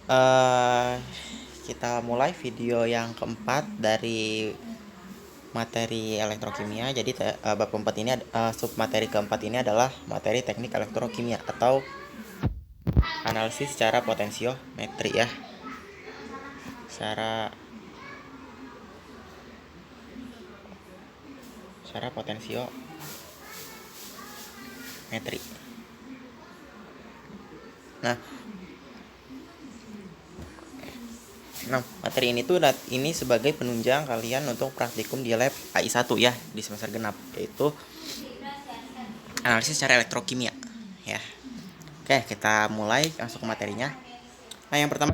eh kita mulai video yang keempat dari materi elektrokimia. Jadi bab keempat ini sub materi keempat ini adalah materi teknik elektrokimia atau analisis secara potensiometri ya. Secara potensiometri. Nah, materi ini sebagai penunjang kalian untuk praktikum di lab AI1 ya di semester genap, yaitu analisis secara elektrokimia ya. Oke, kita mulai masuk ke materinya. Nah, yang pertama,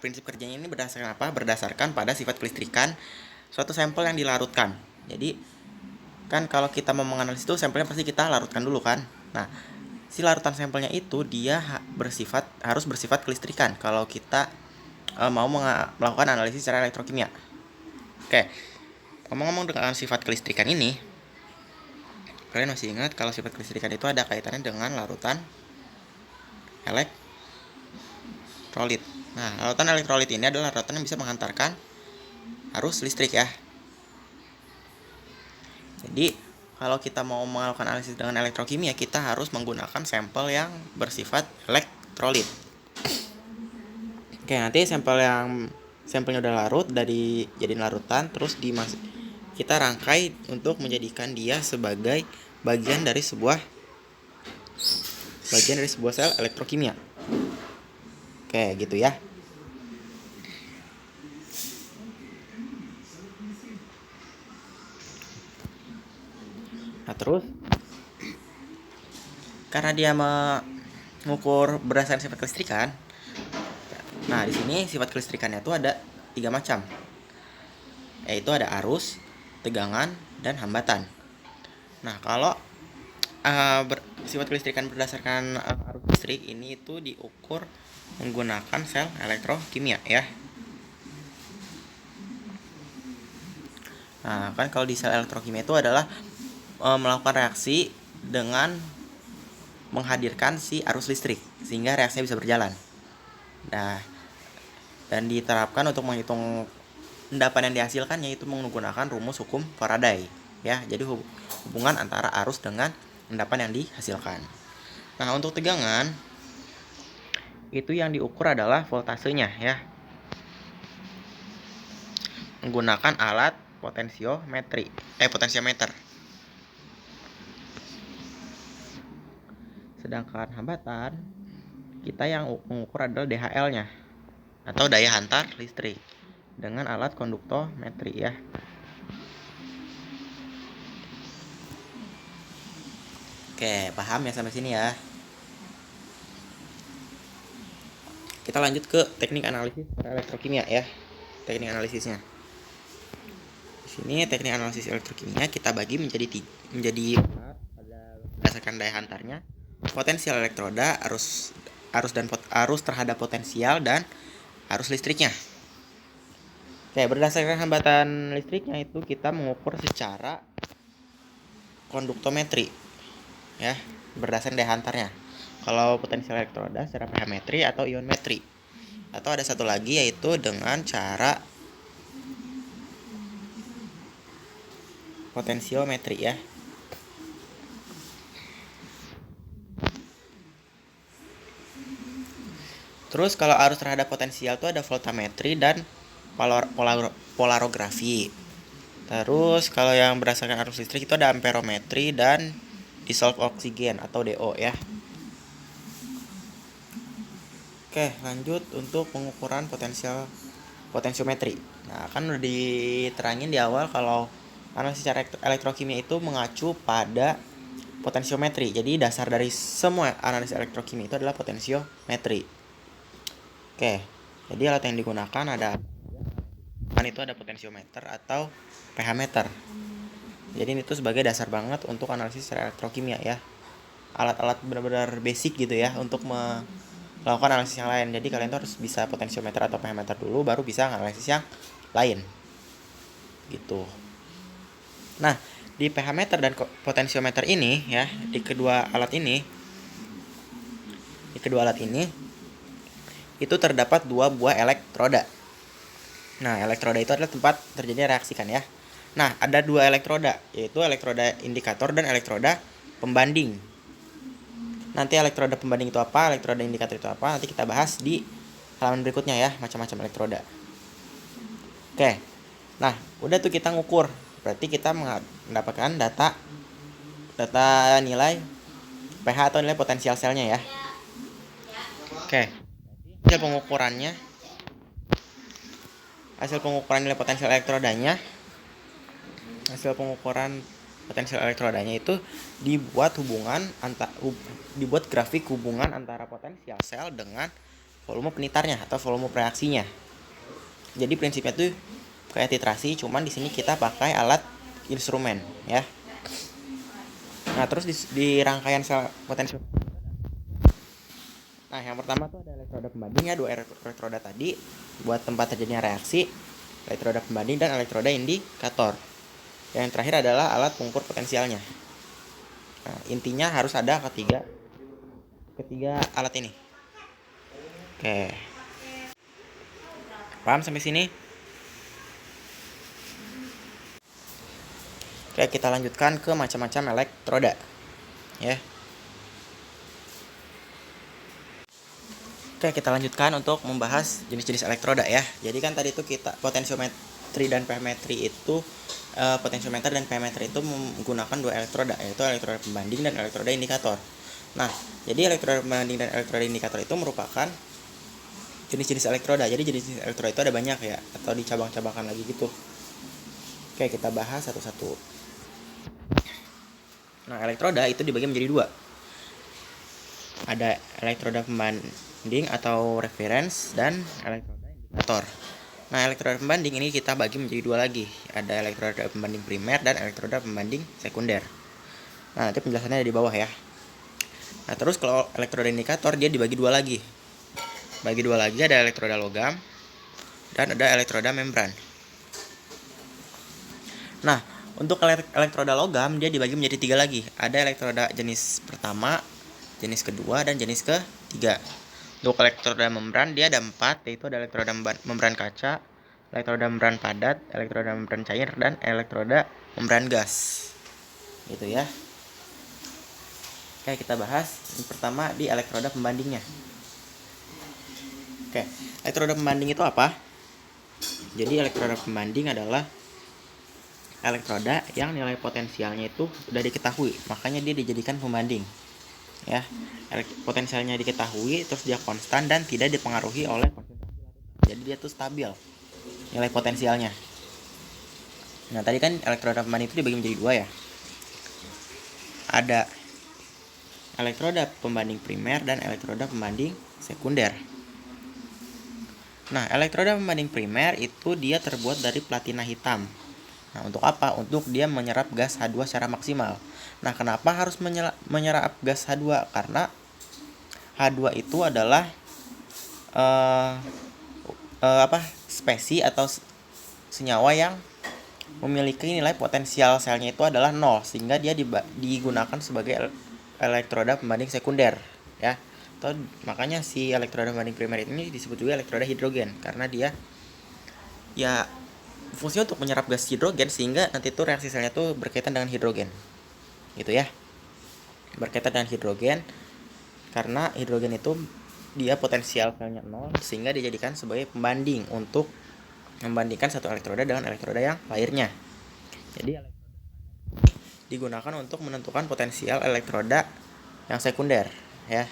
prinsip kerjanya ini berdasarkan apa? Berdasarkan pada sifat kelistrikan suatu sampel yang dilarutkan. Jadi, kan kalau kita mau menganalisis itu sampelnya pasti kita larutkan dulu kan. Nah, si larutan sampelnya itu dia harus bersifat kelistrikan kalau kita mau melakukan analisis secara elektrokimia. Oke, ngomong-ngomong dengan sifat kelistrikan ini, kalian masih ingat kalau sifat kelistrikan itu ada kaitannya dengan larutan elektrolit. Nah, larutan elektrolit ini adalah larutan yang bisa menghantarkan arus listrik ya. Jadi, kalau kita mau melakukan analisis dengan elektrokimia, kita harus menggunakan sampel yang bersifat elektrolit. Oke, nanti sampelnya udah larut, dari jadi larutan, terus kita rangkai untuk menjadikan dia sebagai bagian dari sebuah sel elektrokimia. Oke, gitu ya. Nah, terus karena dia mengukur berdasarkan sifat kelistrikan. Nah, di sini sifat kelistrikannya itu ada 3 macam. Yaitu ada arus, tegangan, dan hambatan. Nah, kalau sifat kelistrikan berdasarkan arus listrik ini itu diukur menggunakan sel elektrokimia ya. Nah, kan kalau di sel elektrokimia itu adalah melakukan reaksi dengan menghadirkan si arus listrik sehingga reaksinya bisa berjalan. Nah, dan diterapkan untuk menghitung endapan yang dihasilkan yaitu menggunakan rumus hukum Faraday ya. Jadi hubungan antara arus dengan endapan yang dihasilkan. Nah, untuk tegangan itu yang diukur adalah voltasenya ya, menggunakan alat potensiometer. Sedangkan hambatan kita yang mengukur adalah DHL-nya atau daya hantar listrik dengan alat konduktometri ya. Oke, paham ya sampai sini ya. Kita lanjut ke teknik analisis elektrokimia ya. Teknik analisisnya. Di sini teknik analisis elektrokimia kita bagi menjadi berdasarkan daya hantarnya, potensial elektroda, arus terhadap potensial, dan arus listriknya. Oke, berdasarkan hambatan listriknya itu kita mengukur secara konduktometri ya, berdasarkan daya hantarnya. Kalau potensial elektroda secara pH-metri atau ionmetri. Atau ada satu lagi yaitu dengan cara potensiometri ya. Terus kalau arus terhadap potensial itu ada voltametri dan polarografi. Terus kalau yang berdasarkan arus listrik itu ada amperometri dan dissolved oksigen atau DO ya. Oke, lanjut untuk pengukuran potensiometri. Nah, kan udah diterangin di awal kalau analisis secara elektrokimia itu mengacu pada potensiometri. Jadi dasar dari semua analisis elektrokimia itu adalah potensiometri. Oke, jadi alat yang digunakan itu ada potensiometer atau pH meter. Jadi itu sebagai dasar banget untuk analisis secara elektrokimia ya. Alat-alat benar-benar basic gitu ya untuk melakukan analisis yang lain. Jadi kalian tuh harus bisa potensiometer atau pH meter dulu, baru bisa analisis yang lain. Gitu. Nah, di pH meter dan potensiometer ini ya, di kedua alat ini itu terdapat 2 buah elektroda. Nah, elektroda itu adalah tempat terjadinya reaksi kan ya. Nah, ada 2 elektroda, yaitu elektroda indikator dan elektroda pembanding. Nanti elektroda pembanding itu apa, elektroda indikator itu apa, nanti kita bahas di halaman berikutnya ya, macam-macam elektroda. Oke. Nah, udah tuh kita ngukur. Berarti kita mendapatkan data nilai pH atau nilai potensial selnya ya. Oke. Hasil pengukuran nilai potensial elektrodanya itu dibuat grafik hubungan antara potensial sel dengan volume penitarnya atau volume reaksinya. Jadi prinsipnya tuh kayak titrasi, cuman di sini kita pakai alat instrumen ya. Nah, terus di rangkaian sel potensial. Nah, yang pertama tuh ada elektroda pembanding ya, 2 elektroda tadi buat tempat terjadinya reaksi, elektroda pembanding dan elektroda indikator. Yang terakhir adalah alat pengukur potensialnya. Nah, intinya harus ada ketiga alat ini. Oke. Paham sampai sini? Oke, kita lanjutkan ke macam-macam elektroda. Ya. Oke, kita lanjutkan untuk membahas jenis-jenis elektroda ya. Jadi kan tadi itu kita potensiometri dan pH-metri itu potensiometer dan pH-meter itu menggunakan 2 elektroda, yaitu elektroda pembanding dan elektroda indikator. Nah, jadi elektroda pembanding dan elektroda indikator itu merupakan jenis-jenis elektroda. Jadi jenis elektroda itu ada banyak ya, atau dicabang-cabangkan lagi gitu. Oke, kita bahas satu-satu. Nah, elektroda itu dibagi menjadi 2. Ada elektroda pembanding atau reference dan elektroda indikator. Nah, elektroda pembanding ini kita bagi menjadi 2 lagi. Ada elektroda pembanding primer dan elektroda pembanding sekunder. Nah, nanti penjelasannya ada di bawah ya. Nah, terus kalau elektroda indikator dia dibagi 2 lagi. Bagi 2 lagi ada elektroda logam dan ada elektroda membran. Nah, untuk elektroda logam dia dibagi menjadi 3 lagi. Ada elektroda jenis pertama, jenis kedua, dan jenis ketiga. Untuk elektroda membran dia ada 4, yaitu ada elektroda membran kaca, elektroda membran padat, elektroda membran cair, dan elektroda membran gas. Gitu ya. Oke, kita bahas yang pertama di elektroda pembandingnya. Oke, elektroda pembanding itu apa? Jadi elektroda pembanding adalah elektroda yang nilai potensialnya itu sudah diketahui, makanya dia dijadikan pembanding. Ya, potensialnya diketahui, terus dia konstan dan tidak dipengaruhi oleh konsentrasi larutan. Jadi dia tuh stabil nilai potensialnya. Nah, tadi kan elektroda pembanding itu dibagi menjadi 2 ya. Ada elektroda pembanding primer dan elektroda pembanding sekunder. Nah, elektroda pembanding primer itu dia terbuat dari platina hitam. Nah, untuk apa? Untuk dia menyerap gas H2 secara maksimal. Nah, kenapa harus menyerap gas H2? Karena H2 itu adalah spesi atau senyawa yang memiliki nilai potensial selnya itu adalah 0, sehingga dia digunakan sebagai elektroda pembanding sekunder ya. Atau makanya si elektroda pembanding primer ini disebut juga elektroda hidrogen, karena dia ya fungsinya untuk menyerap gas hidrogen, sehingga nanti tuh reaksi selnya tuh berkaitan dengan hidrogen gitu ya, berkaitan dengan hidrogen, karena hidrogen itu dia potensial selnya 0, sehingga dijadikan sebagai pembanding untuk membandingkan satu elektroda dengan elektroda yang lainnya. Jadi digunakan untuk menentukan potensial elektroda yang sekunder ya.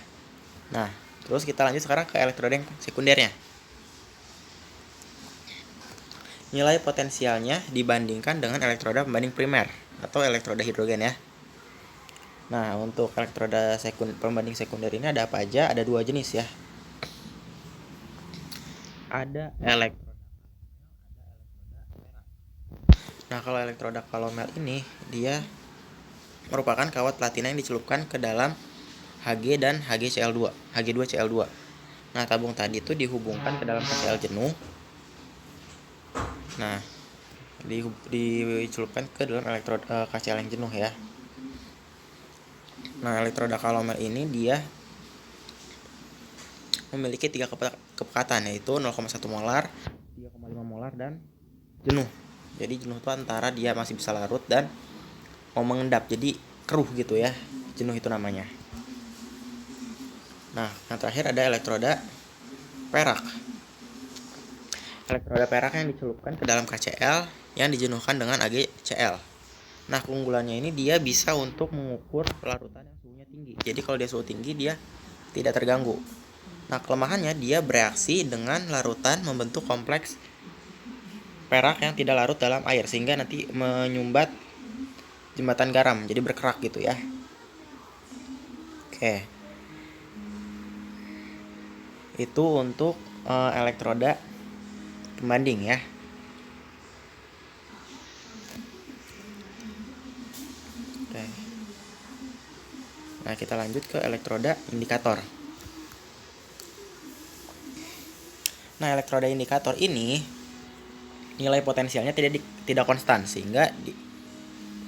Nah, terus kita lanjut sekarang ke elektroda yang sekundernya. Nilai potensialnya dibandingkan dengan elektroda pembanding primer atau elektroda hidrogen ya. Nah, untuk elektroda pembanding sekunder ini ada apa aja? Ada 2 jenis ya. Ada elektroda. Nah, kalau elektroda kalomel ini dia merupakan kawat platina yang dicelupkan ke dalam Hg dan HgCl2, Hg2Cl2. Nah, tabung tadi itu dihubungkan ke dalam KCl jenuh. Nah, dicelupkan ke dalam elektroda KCl yang jenuh ya. Nah, elektroda kalomel ini dia memiliki 3 kepekatan, yaitu 0,1 molar, 3,5 molar, dan jenuh. Jadi jenuh itu antara dia masih bisa larut dan mau mengendap, jadi keruh gitu ya, jenuh itu namanya. Nah, yang terakhir ada elektroda perak. Elektroda perak yang dicelupkan ke dalam KCl yang dijenuhkan dengan AgCl. Nah, keunggulannya ini dia bisa untuk mengukur larutan yang suhunya tinggi. Jadi kalau dia suhu tinggi dia tidak terganggu. Nah, kelemahannya dia bereaksi dengan larutan membentuk kompleks perak yang tidak larut dalam air sehingga nanti menyumbat jembatan garam, jadi berkerak gitu ya. Oke. Itu untuk elektroda pembanding ya. Oke. Nah, kita lanjut ke elektroda indikator. Nah, elektroda indikator ini nilai potensialnya tidak konstan sehingga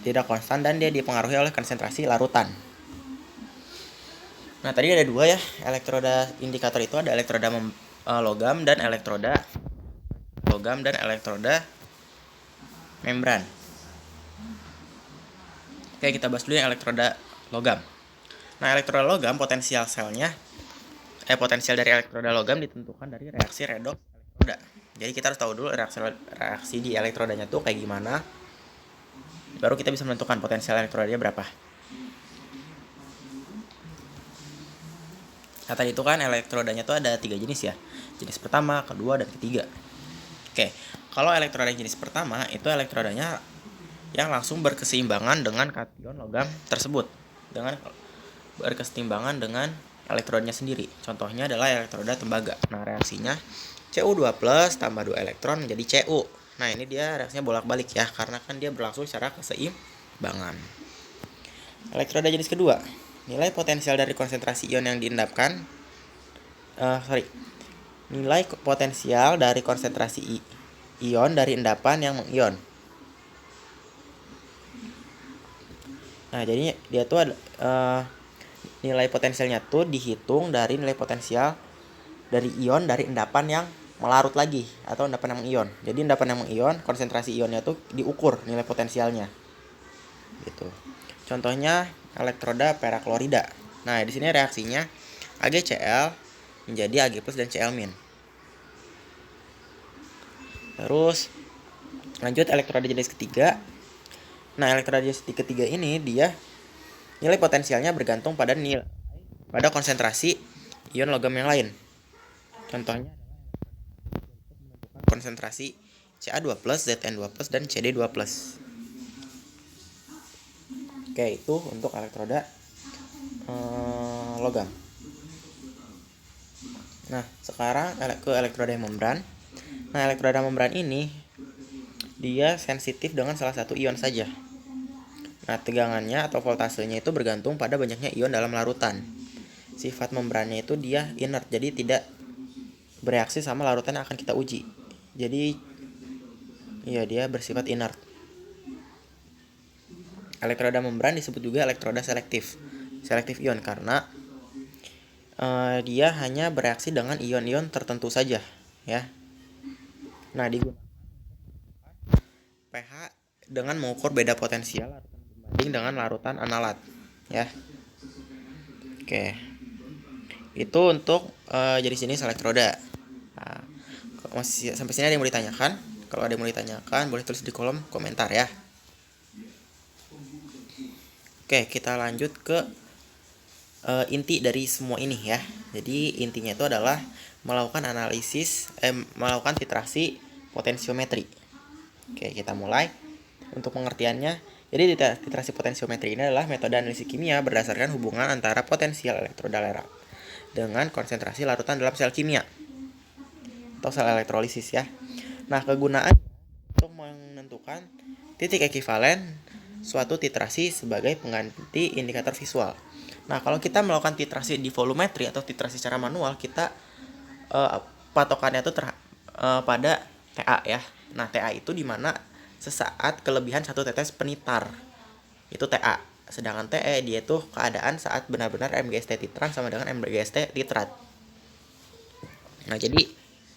tidak konstan dan dia dipengaruhi oleh konsentrasi larutan. Nah, tadi ada dua ya, elektroda indikator itu ada elektroda logam dan elektroda membran. Oke, kita bahas dulu yang elektroda logam. Nah, elektroda logam potensial dari elektroda logam ditentukan dari reaksi redoks elektroda. Jadi kita harus tahu dulu reaksi di elektrodanya tuh kayak gimana, baru kita bisa menentukan potensial elektrodanya berapa. Nah, tadi itu kan elektrodanya tuh ada 3 jenis ya, jenis pertama, kedua, dan ketiga. Oke, kalau elektroda jenis pertama itu elektrodanya yang langsung berkeseimbangan dengan kation logam tersebut, dengan berkeseimbangan dengan elektrodanya sendiri. Contohnya adalah elektroda tembaga. Nah, reaksinya Cu2+ tambah 2 elektron menjadi Cu. Nah, ini dia reaksinya bolak-balik ya, karena kan dia berlangsung secara keseimbangan. Elektroda jenis kedua, nilai potensial dari konsentrasi ion yang diendapkan nilai potensial dari konsentrasi ion dari endapan yang mengion. Nah, jadi dia tuh ada nilai potensialnya tuh dihitung dari nilai potensial dari ion dari endapan yang melarut lagi atau endapan yang mengion. Jadi endapan yang mengion, konsentrasi ionnya tuh diukur nilai potensialnya. Gitu. Contohnya elektroda peraklorida. Nah, di sini reaksinya AgCl menjadi Ag+ dan Cl-. Terus lanjut elektroda jenis ketiga. Nah, elektroda jenis ketiga ini dia nilai potensialnya bergantung pada konsentrasi ion logam yang lain. Contohnya konsentrasi Ca2+, Zn2+, dan Cd2+. Oke, itu untuk elektroda logam. Nah, sekarang ke elektroda membran. Nah, elektroda membran ini dia sensitif dengan salah satu ion saja. Nah, tegangannya atau voltasenya itu bergantung pada banyaknya ion dalam larutan. Sifat membrannya itu dia inert, jadi tidak bereaksi sama larutan yang akan kita uji. Jadi iya, dia bersifat inert. Elektroda membran disebut juga elektroda selektif ion karena dia hanya bereaksi dengan ion-ion tertentu saja ya. Nah, digunakan pH dengan mengukur beda potensial larutan pembanding dengan larutan analat ya. Oke, itu untuk jenis-jenis elektroda. Nah, masih sampai sini ada yang mau ditanyakan? Kalau ada yang mau ditanyakan boleh tulis di kolom komentar ya. Oke, kita lanjut ke inti dari semua ini ya. Jadi intinya itu adalah melakukan melakukan titrasi potensiometri. Oke, kita mulai. Untuk pengertiannya, jadi titrasi potensiometri ini adalah metode analisis kimia berdasarkan hubungan antara potensial elektroda dengan konsentrasi larutan dalam sel kimia atau sel elektrolisis ya. Nah, kegunaan untuk menentukan titik ekivalen suatu titrasi sebagai pengganti indikator visual. Nah, kalau kita melakukan titrasi di volumetri atau titrasi secara manual, kita patokannya itu pada TA ya. Nah, TA itu dimana sesaat kelebihan 1 tetes penitar. Itu TA. Sedangkan TE dia itu keadaan saat benar-benar MgST titran sama dengan MgST titrat. Nah, jadi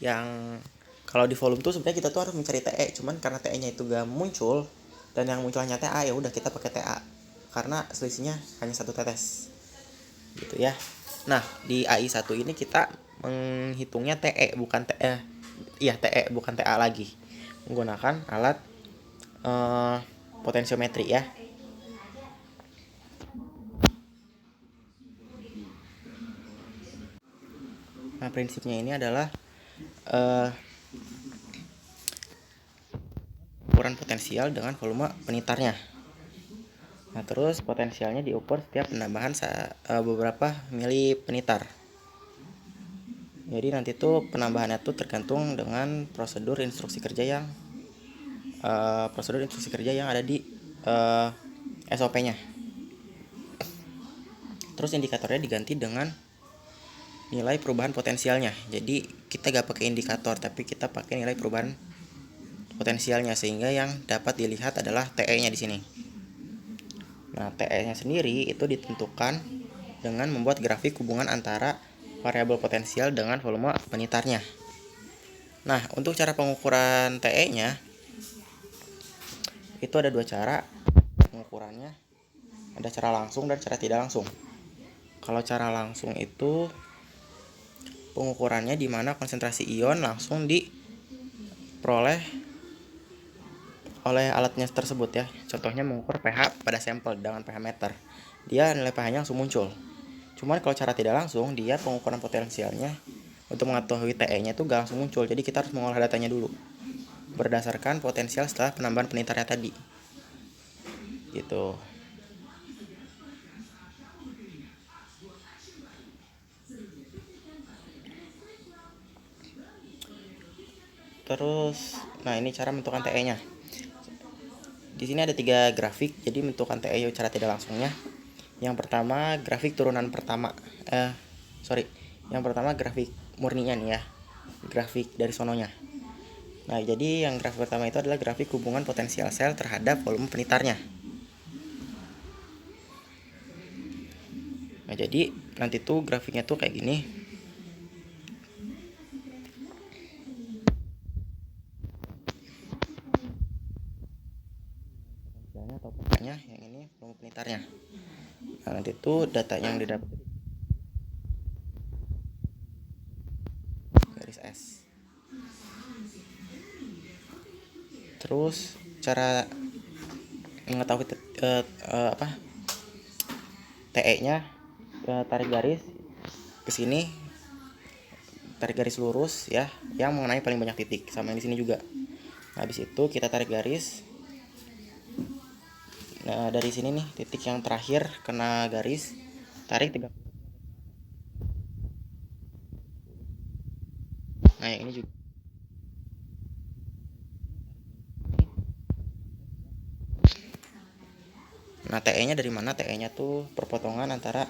yang kalau di volume tuh sebenarnya kita tuh harus mencari TE, cuman karena TE-nya itu gak muncul dan yang muncul hanya TA, ya udah kita pakai TA karena selisihnya hanya satu tetes gitu ya. Nah, di AI1 ini kita menghitungnya TE bukan TE. Iya, TE bukan TA lagi. Menggunakan alat potensiometri ya. Nah, prinsipnya ini adalah ukuran potensial dengan volume penitarnya. Nah, terus potensialnya diukur setiap penambahan beberapa mili penitar. Jadi nanti tuh penambahannya tuh tergantung dengan prosedur instruksi kerja yang ada di SOP-nya. Terus indikatornya diganti dengan nilai perubahan potensialnya. Jadi kita gak pakai indikator, tapi kita pakai nilai perubahan potensialnya, sehingga yang dapat dilihat adalah TE-nya di sini. Nah, TE-nya sendiri itu ditentukan dengan membuat grafik hubungan antara variabel potensial dengan volume penitarnya. Nah, untuk cara pengukuran TE-nya itu ada dua cara pengukurannya. Ada cara langsung dan cara tidak langsung. Kalau cara langsung itu pengukurannya di mana konsentrasi ion langsung diperoleh oleh alatnya tersebut ya. Contohnya mengukur pH pada sampel dengan pH meter. Dia nilai pH-nya langsung muncul. Cuman kalau cara tidak langsung, dia pengukuran potensialnya untuk mengetahui TE-nya itu gak langsung muncul. Jadi kita harus mengolah datanya dulu berdasarkan potensial setelah penambahan penitarnya tadi. Gitu. Terus, nah ini cara menentukan TE-nya. Di sini ada 3 grafik, jadi menentukan TE cara tidak langsungnya. Yang pertama grafik turunan pertama. Yang pertama grafik murninya nih ya. Grafik dari sononya. Nah, jadi yang grafik pertama itu adalah grafik hubungan potensial sel terhadap volume penitarnya. Nah, jadi nanti tuh grafiknya tuh kayak gini. Atau pokoknya yang ini volume penitarnya. Nah, nanti tuh data yang didapat garis S. Terus cara mengetahui TE-nya, tarik garis ke sini, tarik garis lurus ya, yang mengenai paling banyak titik, sama yang di sini juga. Nah, habis itu kita tarik garis. Nah, dari sini nih titik yang terakhir kena garis, tarik 3. Nah, yang ini juga. Nah, TE-nya dari mana? TE-nya tuh perpotongan antara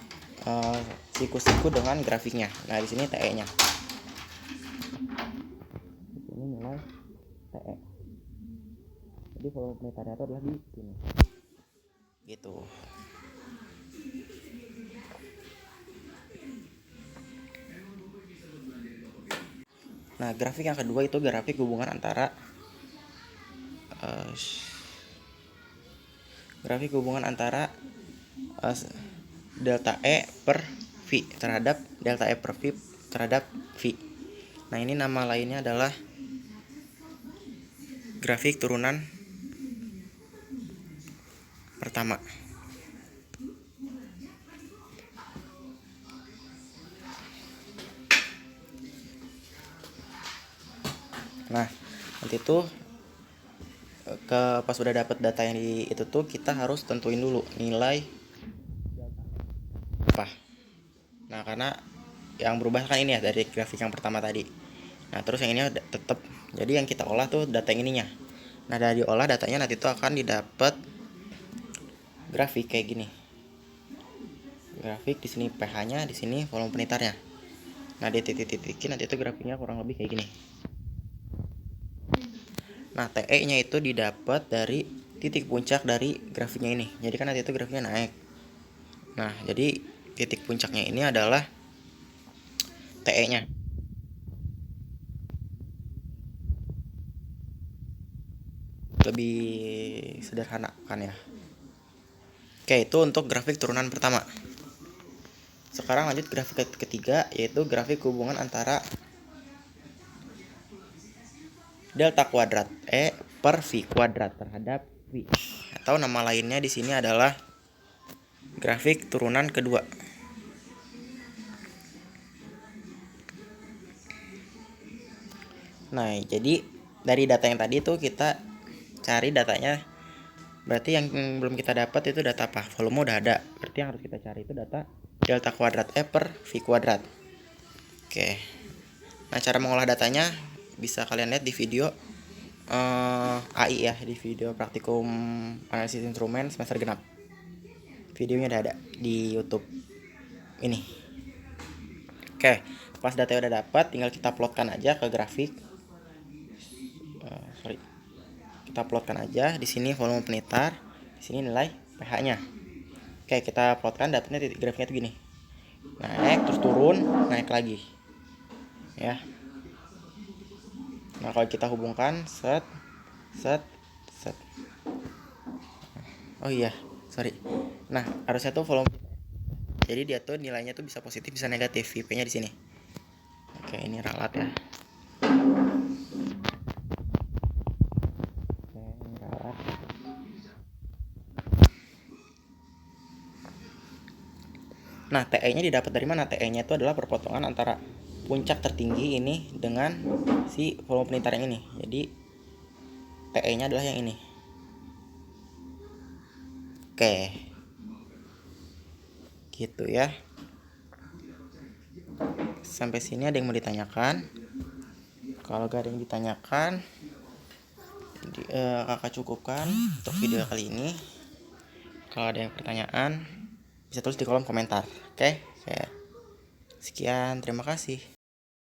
siku-siku dengan grafiknya. Nah, di sini TE-nya. Ini nilai TE. Jadi volume penitarnya itu adalah di sini. Gitu. Nah, grafik yang kedua itu grafik hubungan antara delta E per V terhadap delta E per V terhadap V. Nah, ini nama lainnya adalah grafik turunan pertama. Nah, nanti tuh pas udah dapat data yang di itu tuh kita harus tentuin dulu nilai apa. Nah, karena yang berubah kan ini ya dari grafik yang pertama tadi. Nah, terus yang ini tetap. Jadi yang kita olah tuh data yang ininya. Nah, dari diolah datanya nanti tuh akan didapat grafik kayak gini. Grafik di sini pH-nya, di sini volume penitarnya. Nah, di titik-titikin nanti tuh grafiknya kurang lebih kayak gini. Nah, TE-nya itu didapat dari titik puncak dari grafiknya ini. Jadi kan nanti itu grafiknya naik. Nah, jadi titik puncaknya ini adalah TE-nya. lebih sederhana kan ya. Oke, itu untuk grafik turunan pertama. Sekarang lanjut grafik ketiga, yaitu grafik hubungan antara delta kuadrat E per V kuadrat terhadap V. Atau nama lainnya di sini adalah grafik turunan kedua. Nah, jadi dari data yang tadi tuh kita cari datanya. Berarti yang belum kita dapat itu data apa? Volume udah ada. Berarti yang harus kita cari itu data delta kuadrat E per V kuadrat. Oke. Nah, cara mengolah datanya bisa kalian lihat di video AI ya, di video praktikum analisis instrumen semester genap. Videonya udah ada di YouTube ini. Oke, pas datanya udah dapat, tinggal kita plotkan aja ke grafik. Kita plotkan aja di sini volume penitar, di sini nilai pH-nya. Oke, kita plotkan datanya, grafiknya tuh gini. Naik terus turun, naik lagi. Ya. Nah, kalau kita hubungkan set. Oh iya, sorry. Nah, harusnya tuh volume. Jadi dia tuh nilainya tuh bisa positif, bisa negatif. IP-nya di sini. Oke, ini ralat ya. Nah, TE-nya didapat dari mana? TE-nya itu adalah perpotongan antara puncak tertinggi ini dengan si volume penitar yang ini. Jadi TE-nya adalah yang ini. Oke. Gitu ya. Sampai sini ada yang mau ditanyakan? Kalau gak ada yang ditanyakan, kakak cukupkan untuk video kali ini. Kalau ada yang pertanyaan, bisa tulis di kolom komentar. Oke? Sekian, terima kasih.